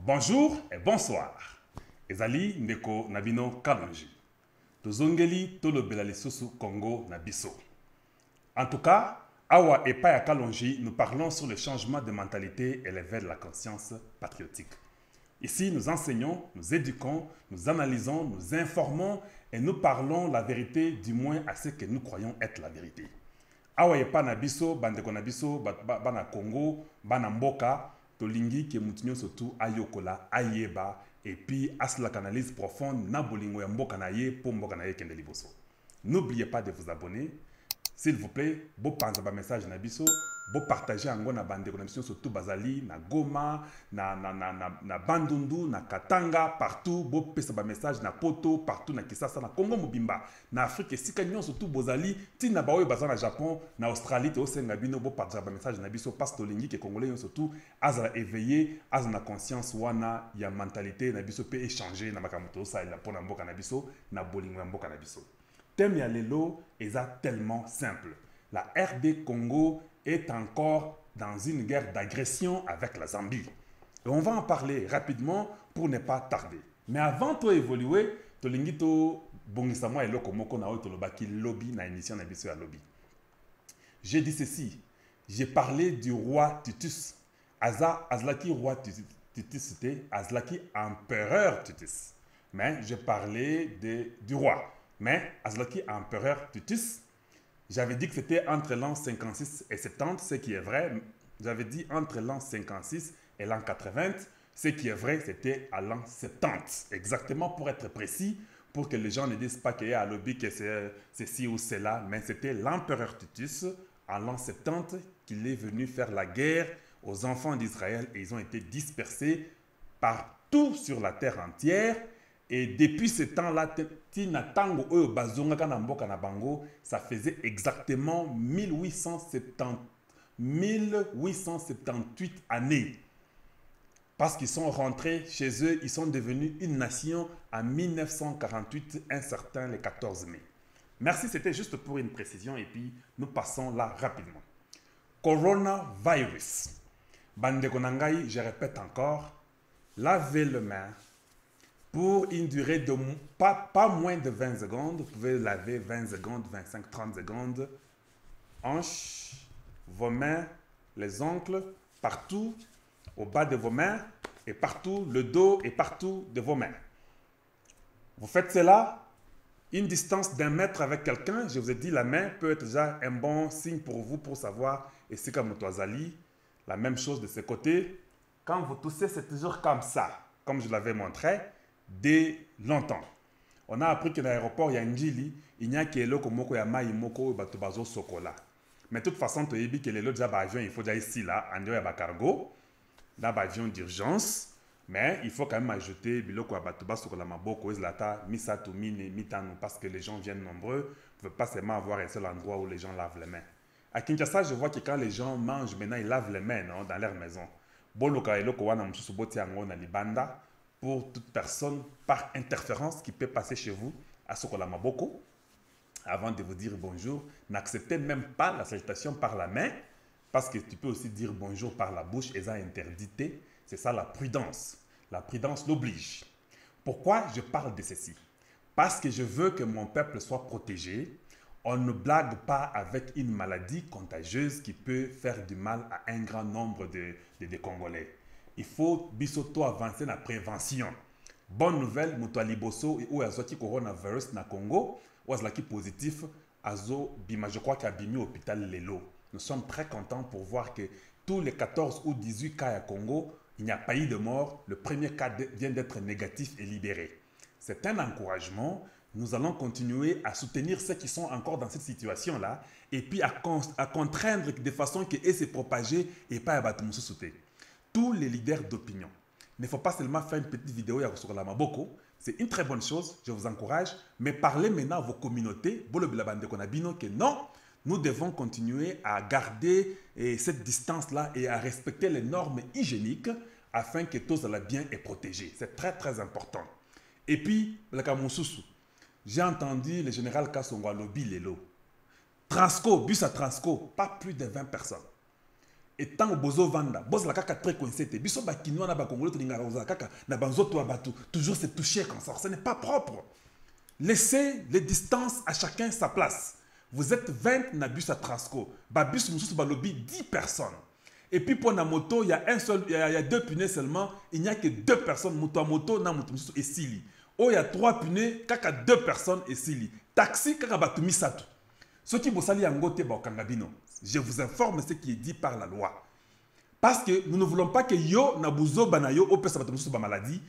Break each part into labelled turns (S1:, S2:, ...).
S1: Bonjour et bonsoir. Ezali ndeko nabino kalonji. Tozongeli tolobela lisusu Congo nabiso. En tout cas, awa et Paya Kalonji, nous parlons sur le changement de mentalité et l'éveil de la conscience patriotique. Ici, nous enseignons, nous éduquons, nous analysons, nous informons et nous parlons la vérité, du moins à ce que nous croyons être la vérité. Awa et pa nabiso, bandeko nabiso, bana Congo, bana mboka, tolingi ke mutinyo surtout ayokola, ayeba, et puis asla analyse profonde, na bolingo ya mboka na ye, po mboka na ye kende liboso. N'oubliez pas de vous abonner. S'il vous plaît, beau penser un message na biso, beau partager en na bande de connexion surtout Bazali, na Goma, na Bandundu, na Katanga, partout, beau pesa ba message na Poto, partout na Kisasa, na Congo Mobimba, na Afrique et Sikanyon surtout Bozali, ti na bawe bazan na Japon, na Australie, te ose ngabino beau partager ba message na biso parce que lingi ke Congolais surtout azala éveillé, azana conscience wana ya mentalité na biso peut échanger na makamoto sa ila pona mboka na biso, na bolingo mboka na biso. Thème ya lelo est tellement simple. La RD Congo est encore dans une guerre d'agression avec la Zambie. Et on va en parler rapidement pour ne pas tarder. Mais avant de évoluer, to lingito bongisamo eloko moko na oto lobaki lobby na émission na biso ya lobby. J'ai dit ceci, j'ai parlé du roi Titus. Azlaki roi Titus c'était Azlaki empereur Titus. Mais j'ai parlé du roi. Mais Azlaki empereur Titus, j'avais dit que c'était entre l'an 56 et 70, ce qui est vrai. J'avais dit entre l'an 56 et l'an 80, ce qui est vrai, c'était à l'an 70. Exactement pour être précis, pour que les gens ne disent pas qu'il y a un lobby, que c'est ci ou c'est là, mais c'était l'empereur Titus, en l'an 70, qu'il est venu faire la guerre aux enfants d'Israël et ils ont été dispersés partout sur la terre entière. Et depuis ce temps-là, ça faisait exactement 1878 années. Parce qu'ils sont rentrés chez eux, ils sont devenus une nation en 1948, un certain le 14 mai. Merci, c'était juste pour une précision et puis nous passons là rapidement. Coronavirus. Bande Konangai, je répète encore, lavez les mains. Pour une durée de pas moins de 20 secondes, vous pouvez laver 20 secondes, 25, 30 secondes. Hanches, vos mains, les ongles, partout, au bas de vos mains, et partout, le dos et partout de vos mains. Vous faites cela, une distance d'1 mètre avec quelqu'un, je vous ai dit, la main peut être déjà un bon signe pour vous, pour savoir, et c'est comme Toazali, la même chose de ce côté. Quand vous toussez, c'est toujours comme ça, comme je l'avais montré. Dès longtemps. On a appris que dans l'aéroport, il y a Njili, il n'y a que l'eau comme il y a maï moko et batubazo sokola. Mais de toute façon, tu as dit que les autres avions, il faut déjà ici là, en dehors il y a cargo, là avion d'urgence, mais il faut quand même ajouter biloko à batubazo sokola maboko ezlata misatu mine mitanu parce que les gens viennent nombreux, ne veulent pas seulement avoir un seul endroit où les gens lavent les mains. À Kinshasa, je vois que quand les gens mangent maintenant, ils lavent les mains non, dans leur maison. Boloka eloko wana msusu boti yango na libanda. Pour toute personne par interférence qui peut passer chez vous à Sokola Maboko, avant de vous dire bonjour, n'acceptez même pas la salutation par la main, parce que tu peux aussi dire bonjour par la bouche et ça interdité. C'est ça la prudence. La prudence l'oblige. Pourquoi je parle de ceci? Parce que je veux que mon peuple soit protégé. On ne blague pas avec une maladie contagieuse qui peut faire du mal à un grand nombre de Congolais. Il faut bisoto avancer dans la prévention. Bonne nouvelle, Moutoua Liboso et où Azoki coronavirus na Congo, où Azlaki positif, Azo Bima, je crois qu'il y a Bimi hôpital Lelo. Nous sommes très contents pour voir que tous les 14 ou 18 cas à Congo, il n'y a pas eu de mort. Le premier cas vient d'être négatif et libéré. C'est un encouragement. Nous allons continuer à soutenir ceux qui sont encore dans cette situation-là et puis à contraindre de façon qu'elle se propager et pas à battre mon sous-souté. Tous les leaders d'opinion. Il ne faut pas seulement faire une petite vidéo sur la Maboko. C'est une très bonne chose, je vous encourage. Mais parlez maintenant à vos communautés, que non, nous devons continuer à garder cette distance-là et à respecter les normes hygiéniques afin que tous soient bien et protégés. C'est très très important. Et puis, j'ai entendu le général Kassongo lobby Lelo. Transco, bus à Transco, pas plus de 20 personnes. Et tant bozo vanda, boz la kaka très coincé, biso ba kinois na ba congolais to lingara oza kaka na banzoto abatu, toujours se toucher comme ça, ce n'est pas propre. Laissez les distances à chacun sa place. Vous êtes 20 na bus à Trasco, ba bus mususu ba lobby 10 personnes. Et puis pour la moto, il y a il y a 2 pneus seulement, il n'y a que 2 personnes moto à moto na moto mususu et sili. Oh, il y a 3 pneus, kaka 2 personnes et sili. Taxi kaka batu misatu. Ce qui bosali yangote ba okangabino. Je vous informe ce qui est dit par la loi. Parce que nous ne voulons pas que yo nabuzo banayo opesa batamusu ba maladie.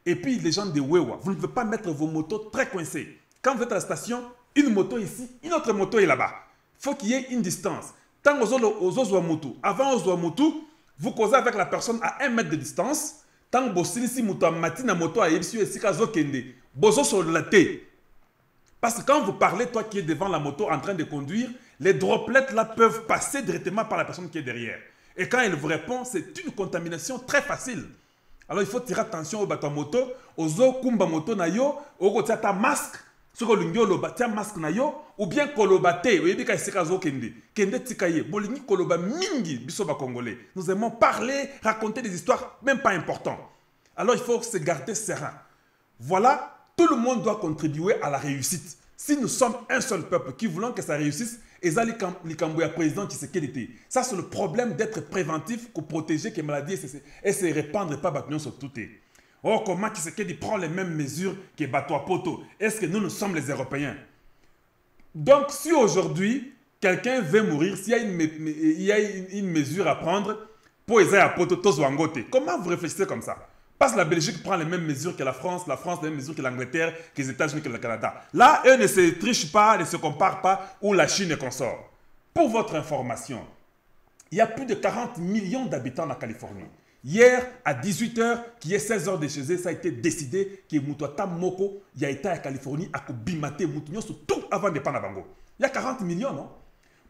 S1: Et puis les gens de Wewa, vous ne pouvez pas mettre vos motos très coincées. Quand vous êtes à la station, une moto ici, une autre moto est là-bas. Il faut qu'il y ait une distance. Tant aux moto, avant aux moto, vous causez avec la personne à 1 mètre de distance. Tant que vous moto matina moto à yebsi et sikazo kende, bozo sur la tête. Parce que quand vous parlez, toi qui es devant la moto en train de conduire, les droplets là peuvent passer directement par la personne qui est derrière. Et quand elle vous répond, c'est une contamination très facile. Alors il faut tirer attention au bateau moto, aux kumba moto na yo, au ta masque, ce que l'ungio loba tia masque na yo, ou bien kolobate, ou bien ka sika zo kende, kende tikaye, bolingi koloba mingi biso ba congolais. Nous aimons parler, raconter des histoires même pas importantes. Alors il faut se garder serein. Voilà. Tout le monde doit contribuer à la réussite. Si nous sommes un seul peuple qui voulons que ça réussisse, et ça, les Cambouya président qui sait quel était. Ça, c'est le problème d'être préventif pour protéger que les maladies et se répandre pas battre sur tout. Oh, comment qui sait qu'il prend les mêmes mesures que Batoa Poto? Est-ce que nous sommes les Européens? Donc, si aujourd'hui, quelqu'un veut mourir, s'il y a une mesure à prendre pour les à Poto, comment vous réfléchissez comme ça? Parce que la Belgique prend les mêmes mesures que la France les mêmes mesures que l'Angleterre, que les États-Unis, que le Canada. Là, eux ne se trichent pas, ne se comparent pas, où la Chine consort. Pour votre information, il y a plus de 40 millions d'habitants en Californie. Hier, à 18 h, qui est 16 h de chez eux, ça a été décidé que Moutouata Moko, il y a été à Californie, à Bimate, Moutouignon, tout avant de Panabango. Il y a 40 millions, non?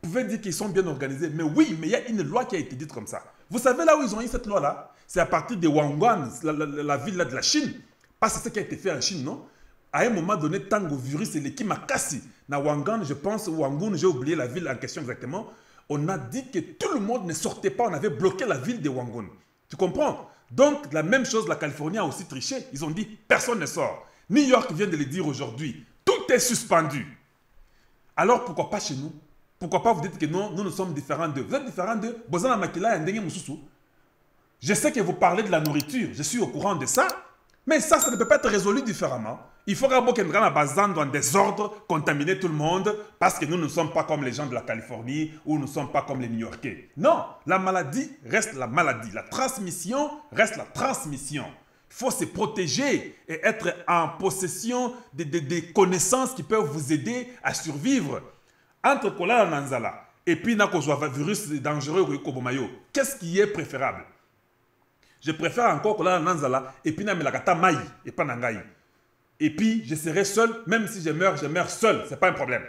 S1: Vous pouvez dire qu'ils sont bien organisés, mais oui, mais il y a une loi qui a été dite comme ça. Vous savez là où ils ont eu cette loi-là? C'est à partir de Wuhan, la ville là de la Chine. Parce que c'est ce qui a été fait en Chine, non? À un moment donné, Tango virus, c'est l'équipe Makassi. Na Wuhan, je pense, Wuhan, j'ai oublié la ville en question exactement. On a dit que tout le monde ne sortait pas. On avait bloqué la ville de Wuhan. Tu comprends? Donc, la même chose, la Californie a aussi triché. Ils ont dit, personne ne sort. New York vient de le dire aujourd'hui. Tout est suspendu. Alors, pourquoi pas chez nous? Pourquoi pas vous dites que non, nous sommes différents d'eux? Vous êtes différents d'eux? Bozana Makila et Ndenge Moussoussou. Je sais que vous parlez de la nourriture. Je suis au courant de ça. Mais ça ne peut pas être résolu différemment. Il faut qu'un bazan dans des ordres, contaminer tout le monde, parce que nous ne sommes pas comme les gens de la Californie ou nous ne sommes pas comme les New-Yorkais. Non, la maladie reste la maladie. La transmission reste la transmission. Il faut se protéger et être en possession des connaissances qui peuvent vous aider à survivre. Entre Kolala Nanzala et puis un virus dangereux, qu'est-ce qui est préférable? Je préfère encore Kolala Nanzala et puis Namelakata Maï et pas Nangaï. Et puis je serai seul, même si je meurs seul, ce n'est pas un problème.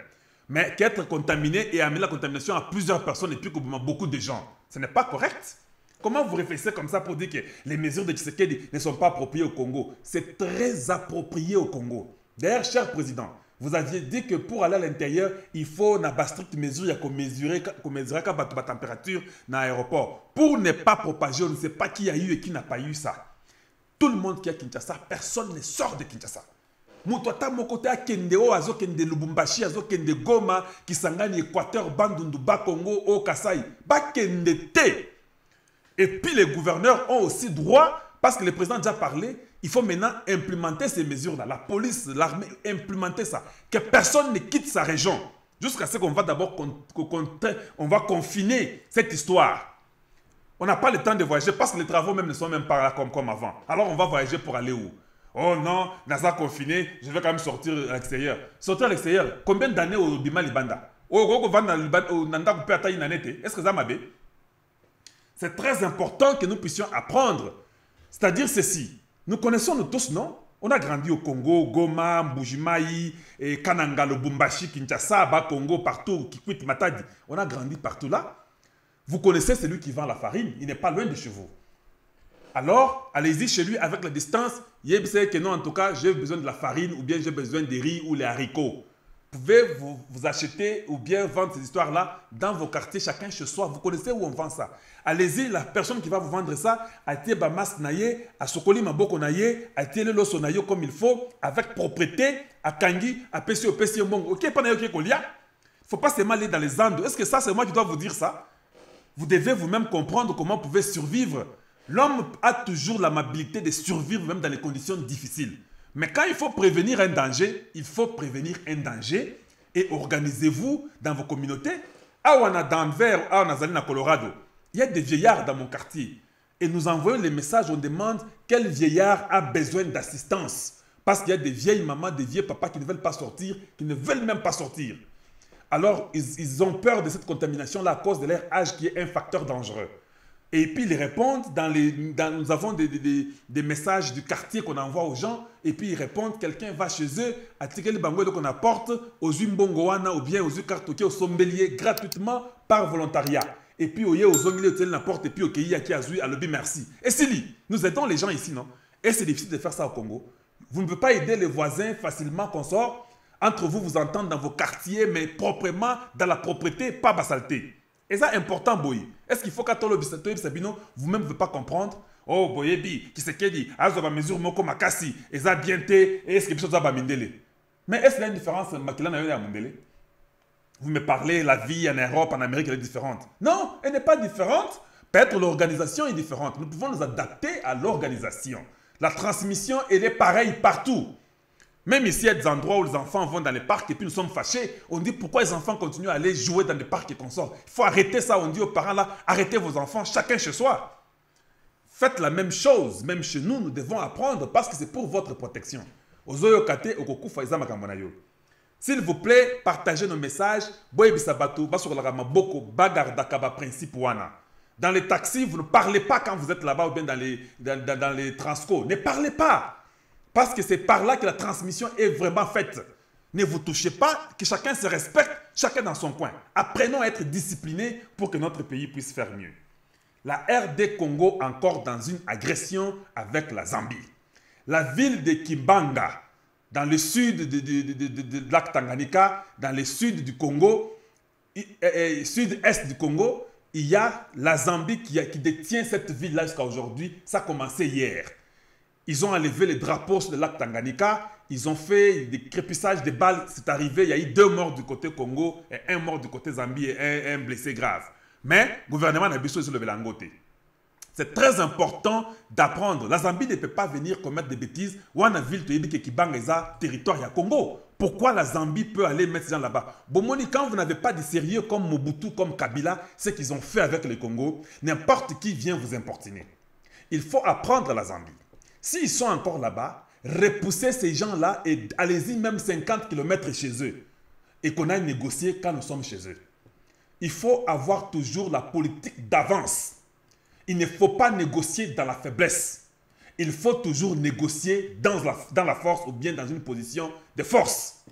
S1: Mais qu'être contaminé et amener la contamination à plusieurs personnes et puis beaucoup de gens, ce n'est pas correct. Comment vous réfléchissez comme ça pour dire que les mesures de Tshisekedi ne sont pas appropriées au Congo? C'est très approprié au Congo. D'ailleurs, cher président, vous aviez dit que pour aller à l'intérieur, il faut une stricte mesure, il y a qu'on mesurer la température dans l'aéroport. Pour ne pas propager, on ne sait pas qui a eu et qui n'a pas eu ça. Tout le monde qui est à Kinshasa, personne ne sort de Kinshasa. Moutouata Mokote a Kendeo, Azo Kende Lubumbashi, Azo Kende Goma, Kisangani, Équateur, Bandundu, Bakongo, O Kasai, Bakende Te. Et puis les gouverneurs ont aussi droit, parce que le président a déjà parlé, il faut maintenant implémenter ces mesures-là. La police, l'armée, implémenter ça. Que personne ne quitte sa région. Jusqu'à ce qu'on va d'abord confiner cette histoire. On n'a pas le temps de voyager parce que les travaux même ne sont même pas là comme avant. Alors on va voyager pour aller où? Oh non, Naza confiné, je vais quand même sortir à l'extérieur. Sortir à l'extérieur, combien d'années au Bima Libanda? Est-ce que ça m'a bé? C'est très important que nous puissions apprendre. C'est-à-dire ceci. Nous connaissons nous tous, non? On a grandi au Congo, Goma, Mbujimaï, Kananga, Lubumbashi, Kinshasa, Bakongo, partout, Kikwit, Matadi. On a grandi partout là. Vous connaissez celui qui vend la farine, il n'est pas loin de chez vous. Alors, allez-y chez lui avec la distance. Il sait que non, en tout cas, j'ai besoin de la farine ou bien j'ai besoin des riz ou les haricots. pouvez vous acheter ou bien vendre ces histoires-là dans vos quartiers, chacun chez soi. Vous connaissez où on vend ça. Allez-y, la personne qui va vous vendre ça, a été bamas naye, a sokoli maboko naye, a été le loso naye comme il faut, avec propreté, à kangi, à pessi au pessi au mongo. Ok, pas naye ok kolia. Il ne faut pas seulement aller dans les Andes. Est-ce que ça, c'est moi qui dois vous dire ça? Vous devez vous-même comprendre comment vous pouvez survivre. L'homme a toujours l'amabilité de survivre même dans les conditions difficiles. Mais quand il faut prévenir un danger, il faut prévenir un danger et organisez-vous dans vos communautés. À Wana Denver, à Nazalina, Colorado, il y a des vieillards dans mon quartier. Et nous envoyons les messages, on demande quel vieillard a besoin d'assistance. Parce qu'il y a des vieilles mamans, des vieux papas qui ne veulent pas sortir, qui ne veulent même pas sortir. Alors, ils ont peur de cette contamination-là à cause de leur âge qui est un facteur dangereux. Et puis, ils répondent, nous avons des messages du quartier qu'on envoie aux gens, et puis ils répondent, quelqu'un va chez eux, à Tikeli Bango qu'on apporte, aux Umbongoana ou bien aux Ukartoké, aux Sombelier, gratuitement, par volontariat. Et puis, aux Ongli, au n'importe, et puis au Keïa qui a joué, à l'objet merci. Et c'est lui, nous aidons les gens ici, non? Et c'est difficile de faire ça au Congo. Vous ne pouvez pas aider les voisins facilement qu'on sort. Entre vous, vous entendez dans vos quartiers, mais proprement, dans la propreté, pas la saleté. Et ça, important, boy. Est-ce qu'il faut qu'à toi, vous-même ne pouvez pas comprendre? Oh, boyebi, qui c'est qui dit, azo mesure moko makasi, et ça bien té, et est-ce que ça va mindele? Mais est-ce qu'il y a une différence vous me parlez, la vie en Europe, en Amérique, elle est différente. Non, elle n'est pas différente. Peut-être l'organisation est différente. Nous pouvons nous adapter à l'organisation. La transmission, elle est pareille partout. Même ici, il y a des endroits où les enfants vont dans les parcs et puis nous sommes fâchés. On dit pourquoi les enfants continuent à aller jouer dans des parcs et consorts. Il faut arrêter ça. On dit aux parents là, arrêtez vos enfants, chacun chez soi. Faites la même chose. Même chez nous, nous devons apprendre parce que c'est pour votre protection. S'il vous plaît, partagez nos messages. Dans les taxis, vous ne parlez pas quand vous êtes là-bas ou bien dans les transco. Ne parlez pas. Parce que c'est par là que la transmission est vraiment faite. Ne vous touchez pas, que chacun se respecte, chacun dans son coin. Apprenons à être disciplinés pour que notre pays puisse faire mieux. La RD Congo encore dans une agression avec la Zambie. La ville de Kimbanga, dans le sud de lac Tanganyika, dans le sud du Congo, sud-est du Congo, il y a la Zambie qui détient cette ville-là jusqu'à aujourd'hui. Ça a commencé hier. Ils ont enlevé les drapeaux sur le lac Tanganyika. Ils ont fait des crépissages de balles. C'est arrivé, il y a eu 2 morts du côté Congo et 1 mort du côté Zambie et un blessé grave. Mais le gouvernement n'a pas su lever la ngote. C'est très important d'apprendre. La Zambie ne peut pas venir commettre des bêtises. Wana ville te qui bangeza territoire ya Congo. Pourquoi la Zambie peut aller mettre ces gens là-bas? Bomoni, quand vous n'avez pas de sérieux comme Mobutu, comme Kabila, ce qu'ils ont fait avec le Congo, n'importe qui vient vous importuner. Il faut apprendre la Zambie. S'ils sont encore là-bas, repoussez ces gens-là et allez-y même 50 km chez eux. Et qu'on aille négocier quand nous sommes chez eux. Il faut avoir toujours la politique d'avance. Il ne faut pas négocier dans la faiblesse. Il faut toujours négocier dans la force ou bien dans une position de force.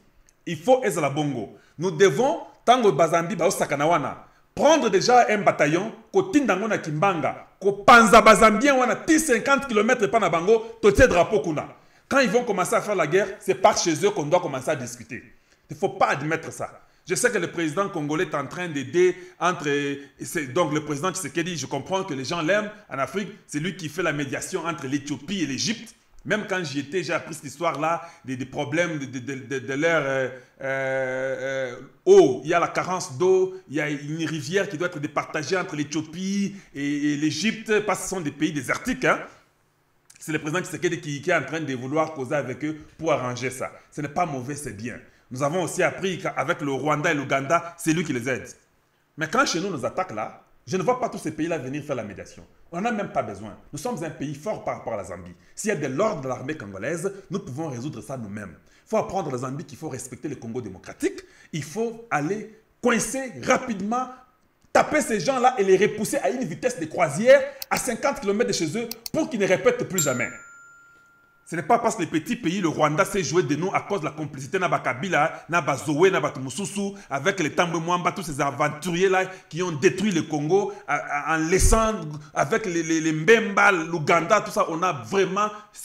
S1: Il faut être la bongo. Nous devons, tango bazambi bao sakanawana, prendre déjà un bataillon, kotindango na Kimbanga, ko panza bazambien wana 50 km par na bango, totie drapeau kuna. Quand ils vont commencer à faire la guerre, c'est par chez eux qu'on doit commencer à discuter. Il ne faut pas admettre ça. Je sais que le président congolais est en train d'aider entre... Donc le président Tshisekedi, je comprends que les gens l'aiment en Afrique. C'est lui qui fait la médiation entre l'Éthiopie et l'Égypte. Même quand j'y étais, j'ai appris cette histoire-là, des problèmes de leur eau. Il y a la carence d'eau, il y a une rivière qui doit être départagée entre l'Éthiopie et l'Égypte, parce que ce sont des pays désertiques. Hein. C'est le président Tshisekedi qui est en train de vouloir causer avec eux pour arranger ça. Ce n'est pas mauvais, c'est bien. Nous avons aussi appris qu'avec le Rwanda et l'Ouganda, c'est lui qui les aide. Mais quand chez nous, nous attaquent là, je ne vois pas tous ces pays-là venir faire la médiation. On n'en a même pas besoin. Nous sommes un pays fort par rapport à la Zambie. S'il y a de l'ordre de l'armée congolaise, nous pouvons résoudre ça nous-mêmes. Il faut apprendre à la Zambie qu'il faut respecter le Congo démocratique. Il faut aller coincer rapidement, taper ces gens-là et les repousser à une vitesse de croisière à 50 km de chez eux pour qu'ils ne répètent plus jamais. Ce n'est pas parce que les petits pays, le Rwanda s'est joué de nous à cause de la complicité na Kabila, na Zoé, na Mususu, avec les Tambe Mwamba, tous ces aventuriers-là qui ont détruit le Congo en laissant, avec les Mbemba, l'Ouganda, tout ça,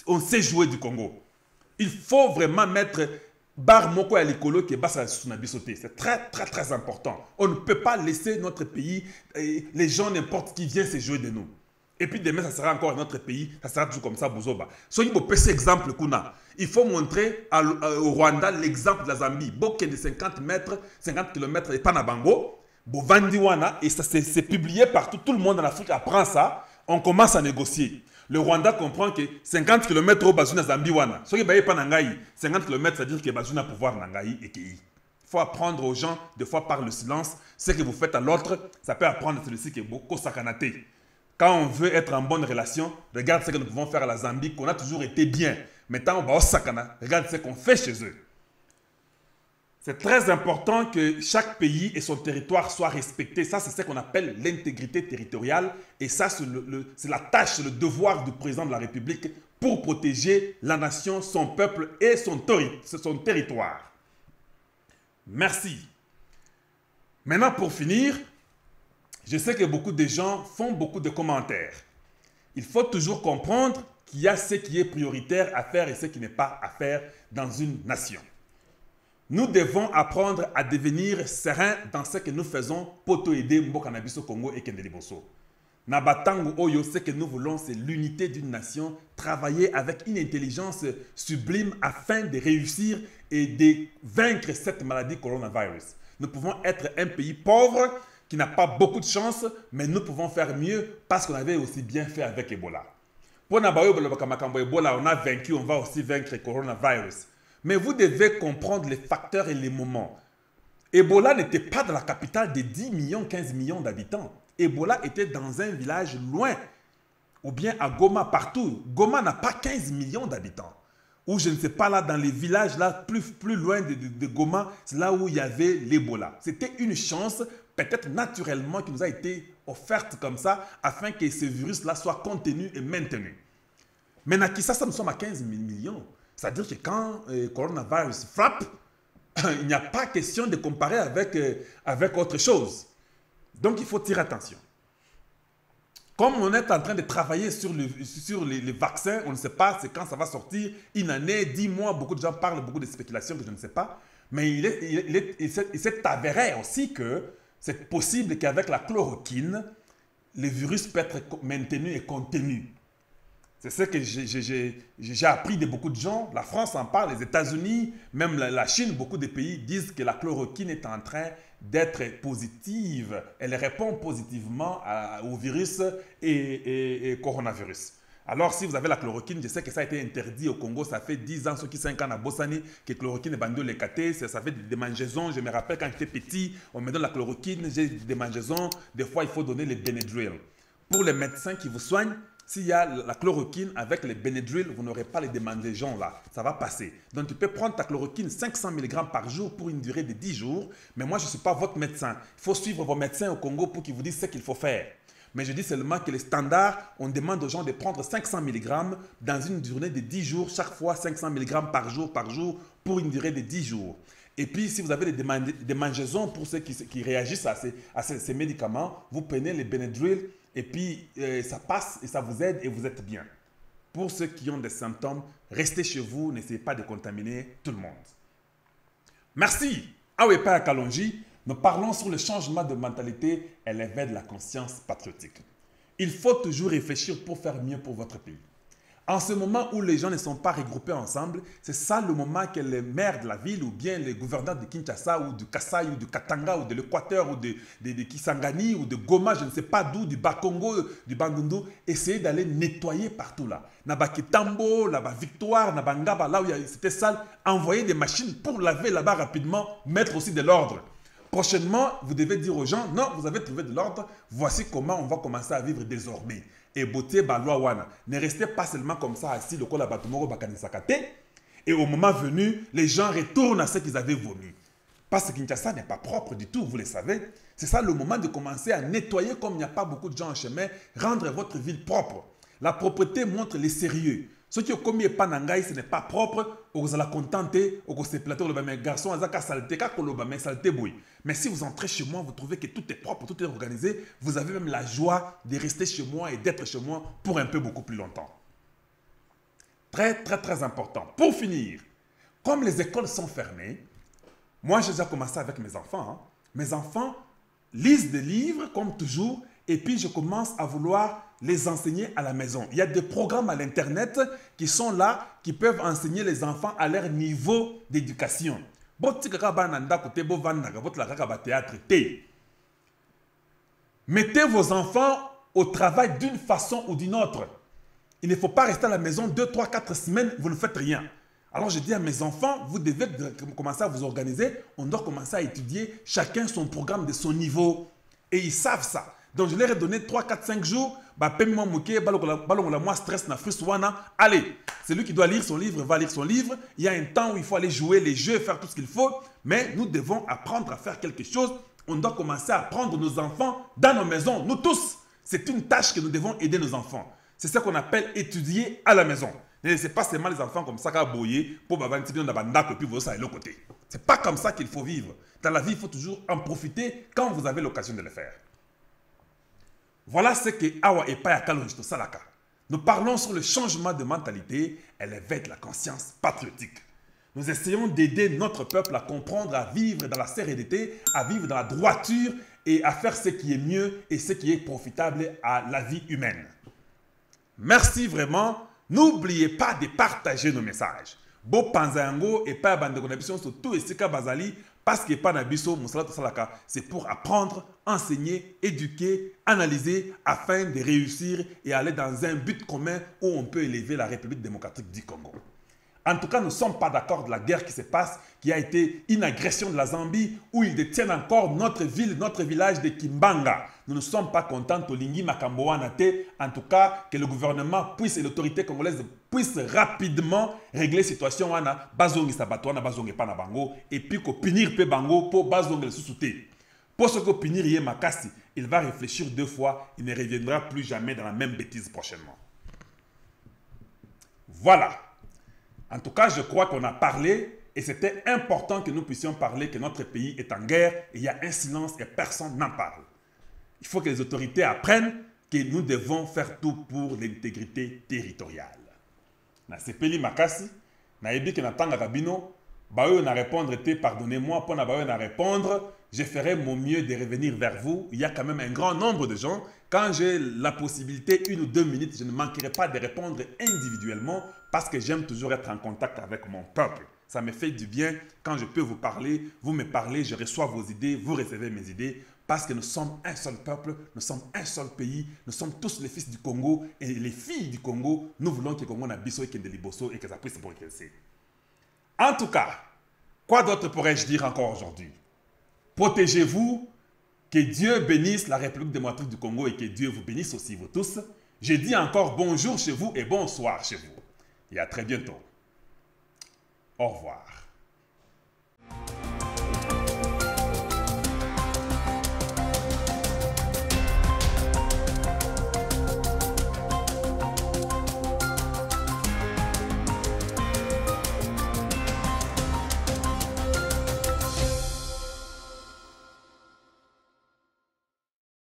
S1: on s'est joué du Congo. Il faut vraiment mettre bar moko ya likolo qui basa suna bisoté. C'est très important. On ne peut pas laisser notre pays, les gens n'importe qui vient se jouer de nous. Et puis demain, ça sera encore notre pays, ça sera toujours comme ça, Bozoba. Soyez pour petit exemple, Kuna. Il faut montrer au Rwanda l'exemple de la Zambie. Boké de 50 mètres, 50 km et Panabango, Bovandiwana, et ça c'est publié partout. Tout le monde en Afrique apprend ça. On commence à négocier. Le Rwanda comprend que 50 km au Bazuna Zambie wana. Ce qui est pas Nangaï, 50 km, c'est-à-dire que Bazuna pouvoir Nangaï et Kei. Il faut apprendre aux gens, des fois par le silence, ce que vous faites à l'autre, ça peut apprendre celui-ci qui est beaucoup sakanate. Quand on veut être en bonne relation, regarde ce que nous pouvons faire à la Zambie, qu'on a toujours été bien. Maintenant, on va au Sakana, regarde ce qu'on fait chez eux. C'est très important que chaque pays et son territoire soient respectés. Ça, c'est ce qu'on appelle l'intégrité territoriale. Et ça, c'est la tâche, c'est le devoir du président de la République pour protéger la nation, son peuple et son territoire. Merci. Maintenant, pour finir, je sais que beaucoup de gens font beaucoup de commentaires. Il faut toujours comprendre qu'il y a ce qui est prioritaire à faire et ce qui n'est pas à faire dans une nation. Nous devons apprendre à devenir sereins dans ce que nous faisons pour aider Mbokanabiso Congo et Kendeliboso. Nabatango Oyo, ce que nous voulons, c'est l'unité d'une nation, travailler avec une intelligence sublime afin de réussir et de vaincre cette maladie coronavirus. Nous pouvons être un pays pauvre qui n'a pas beaucoup de chance, mais nous pouvons faire mieux parce qu'on avait aussi bien fait avec Ebola. Pour Nabayo Ebola, on a vaincu, on va aussi vaincre le coronavirus. Mais vous devez comprendre les facteurs et les moments. Ebola n'était pas dans la capitale de 10 millions, 15 millions d'habitants. Ebola était dans un village loin, ou bien à Goma, partout. Goma n'a pas 15 millions d'habitants. Ou je ne sais pas, là, dans les villages là, plus loin de Goma, c'est là où il y avait l'Ebola. C'était une chance, peut-être naturellement, qui nous a été offerte comme ça, afin que ce virus-là soit contenu et maintenu. Mais à Kinshasa, nous sommes à 15 millions. C'est-à-dire que quand le coronavirus frappe, il n'y a pas question de comparer avec autre chose. Donc, il faut tirer attention. Comme on est en train de travailler sur les vaccins, on ne sait pas c'est quand ça va sortir, une année, 10 mois, beaucoup de gens parlent, beaucoup de spéculations que je ne sais pas. Mais il s'est avéré aussi que c'est possible qu'avec la chloroquine, le virus peut être maintenu et contenu. C'est ce que j'ai appris de beaucoup de gens. La France en parle, les États-Unis, même la Chine, beaucoup de pays disent que la chloroquine est en train d'être positive. Elle répond positivement au virus et coronavirus. Alors, si vous avez la chloroquine, je sais que ça a été interdit au Congo, ça fait 10 ans, ceux qui 5 ans à Bossani, que la chloroquine est bandée les catés, ça fait des mangeaisons. Je me rappelle quand j'étais petit, on me donne la chloroquine, j'ai des mangeaisons. Des fois, il faut donner les Benadryl. Pour les médecins qui vous soignent, s'il y a la chloroquine avec les Benadryl, vous n'aurez pas les démangeaisons là. Ça va passer. Donc, tu peux prendre ta chloroquine 500 mg par jour pour une durée de 10 jours. Mais moi, je ne suis pas votre médecin. Il faut suivre vos médecins au Congo pour qu'ils vous disent ce qu'il faut faire. Mais je dis seulement que les standards, on demande aux gens de prendre 500 mg dans une journée de 10 jours. Chaque fois, 500 mg par jour pour une durée de 10 jours. Et puis, si vous avez des démangeaisons pour ceux qui réagissent à ces médicaments, vous prenez les Benadryl. Et puis, ça passe et ça vous aide et vous êtes bien. Pour ceux qui ont des symptômes, restez chez vous, n'essayez pas de contaminer tout le monde. Merci. Awepa Kalonji, nous parlons sur le changement de mentalité et l'éveil de la conscience patriotique. Il faut toujours réfléchir pour faire mieux pour votre pays. En ce moment où les gens ne sont pas regroupés ensemble, c'est ça le moment que les maires de la ville ou bien les gouverneurs de Kinshasa ou du Kasaï ou du Katanga ou de l'Équateur ou de Kisangani ou de Goma, je ne sais pas d'où, du Bakongo, du Bandundu, essayent d'aller nettoyer partout là. Naba Kitambo, Naba Victoire, Naba Ngaba, là où c'était sale, envoyer des machines pour laver là-bas rapidement, mettre aussi de l'ordre. Prochainement, vous devez dire aux gens, non, vous avez trouvé de l'ordre, voici comment on va commencer à vivre désormais. Et beauté balwa wana. Ne restez pas seulement comme ça assis le col à batumoro bakanisakate. Et au moment venu, les gens retournent à ce qu'ils avaient vomi. Parce que Kinshasa n'est pas propre du tout, vous le savez. C'est ça le moment de commencer à nettoyer comme il n'y a pas beaucoup de gens en chemin, rendre votre ville propre. La propreté montre les sérieux. Ceux qui ont commis pas nangai, ce n'est pas propre, vous allez contenter, vous allez plateau, mais garçon, vous allez saleté, mais saleté bouille. Mais si vous entrez chez moi, vous trouvez que tout est propre, tout est organisé, vous avez même la joie de rester chez moi et d'être chez moi pour un peu beaucoup plus longtemps. Très, très, très important. Pour finir, Comme les écoles sont fermées, moi j'ai déjà commencé avec mes enfants. Hein. Mes enfants lisent des livres comme toujours et puis je commence à vouloir les enseigner à la maison. Il y a des programmes à l'internet qui sont là, qui peuvent enseigner les enfants à leur niveau d'éducation. Mettez vos enfants au travail d'une façon ou d'une autre. Il ne faut pas rester à la maison 2, 3, 4 semaines, vous ne faites rien. Alors je dis à mes enfants, vous devez commencer à vous organiser, on doit commencer à étudier chacun son programme de son niveau. Et ils savent ça. Donc je leur ai donné 3, 4, 5 jours, allez, celui qui doit lire son livre va lire son livre. Il y a un temps où il faut aller jouer les jeux, faire tout ce qu'il faut. Mais nous devons apprendre à faire quelque chose. On doit commencer à prendre nos enfants dans nos maisons, nous tous. C'est une tâche que nous devons aider nos enfants. C'est ce qu'on appelle étudier à la maison. Ne laissez pas seulement les enfants comme ça qu'à boyer pour et puis vous ça de l'autre côté. C'est pas comme ça qu'il faut vivre. Dans la vie, il faut toujours en profiter quand vous avez l'occasion de le faire. Voilà ce que Awa et Paya Kalonjito Salaka. Nous parlons sur le changement de mentalité et l'éveil de la conscience patriotique. Nous essayons d'aider notre peuple à comprendre, à vivre dans la sérénité, à vivre dans la droiture et à faire ce qui est mieux et ce qui est profitable à la vie humaine. Merci vraiment. N'oubliez pas de partager nos messages. Bo Panzango et pas bande connexion sur tout et Sika Bazali parce que pas nabiso Moussalata Salaka, c'est pour apprendre, enseigner, éduquer, analyser afin de réussir et aller dans un but commun où on peut élever la République démocratique du Congo. En tout cas, nous ne sommes pas d'accord de la guerre qui se passe, qui a été une agression de la Zambie, où ils détiennent encore notre ville, notre village de Kimbanga. Nous ne sommes pas contents Tolingi Makamboanate. En tout cas, que le gouvernement puisse et l'autorité congolaise puisse rapidement régler la situation. Bazongi Sabatouana, Bazongi Panabango, et puis qu'on punir Pe Bango pour Bazongi le sous-souté. Pour ce qu'on punir Yé Makassi, il va réfléchir 2 fois, il ne reviendra plus jamais dans la même bêtise prochainement. Voilà. En tout cas, je crois qu'on a parlé et c'était important que nous puissions parler que notre pays est en guerre et il y a un silence et personne n'en parle. Il faut que les autorités apprennent que nous devons faire tout pour l'intégrité territoriale. Na sepeli makasi, na ebi ke na tanga kabino, bayo na répondre pardonnez-moi pour na bayo na répondre, je ferai mon mieux de revenir vers vous. Il y a quand même un grand nombre de gens. Quand j'ai la possibilité, 1 ou 2 minutes, je ne manquerai pas de répondre individuellement parce que j'aime toujours être en contact avec mon peuple. Ça me fait du bien quand je peux vous parler, vous me parlez, je reçois vos idées, vous recevez mes idées parce que nous sommes un seul peuple, nous sommes un seul pays, nous sommes tous les fils du Congo et les filles du Congo. Nous voulons que le Congo n'abisso et que de liboso et que ça puisse progresser. En tout cas, quoi d'autre pourrais-je dire encore aujourd'hui? Protégez-vous, que Dieu bénisse la République démocratique du Congo et que Dieu vous bénisse aussi vous tous. Je dis encore bonjour chez vous et bonsoir chez vous. Et à très bientôt. Au revoir.